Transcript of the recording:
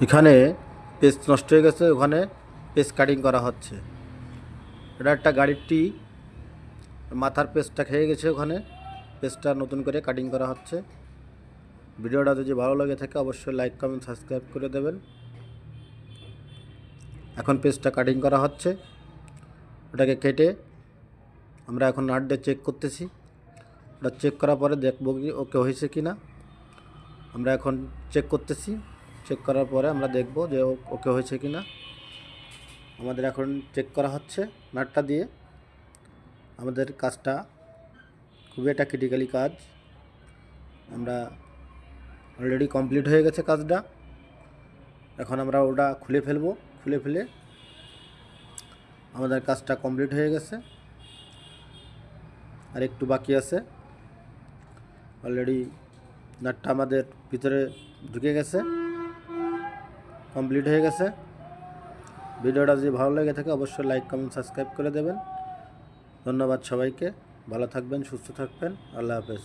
এখানে পেজ নষ্ট হয়ে গেছে, ওখানে পেজ কাটিং করা হচ্ছে। এটা একটা গাড়িটি মাথার পেজটা খেয়ে গেছে, ওখানে পেজটা নতুন করে কাটিং করা হচ্ছে। ভিডিওটা যদি ভালো লাগে থাকে অবশ্যই লাইক কমেন্ট সাবস্ক্রাইব করে দেবেন। এখন পেজটা কাটিং করা হচ্ছে, ওটাকে কেটে আমরা এখন নাট দিয়ে চেক করতেছি। ওটা চেক করার পরে দেখব কি ওকে হয়েছে কি না। আমরা এখন চেক করতেছি, চেক করার পরে আমরা দেখব যে ওকে হয়েছে কি না। আমাদের এখন চেক করা হচ্ছে নাটটা দিয়ে। আমাদের কাজটা খুবই একটা ক্রিটিক্যালি কাজ, আমরা অলরেডি কমপ্লিট হয়ে গেছে কাজটা। এখন আমরা ওটা খুলে ফেলবো, খুলে ফেলে আমাদের কাজটা কমপ্লিট হয়ে গেছে। আর একটু বাকি আছে, অলরেডি নাটটা আমাদের ভিতরে ঢুকে গেছে, কমপ্লিট হয়ে গেছে। ভিডিওটা যদি ভালো লেগে থাকে অবশ্যই লাইক কমেন্ট সাবস্ক্রাইব করে দেবেন। ধন্যবাদ সবাইকে, ভালো থাকবেন, সুস্থ থাকবেন, আল্লাহ হাফেজ।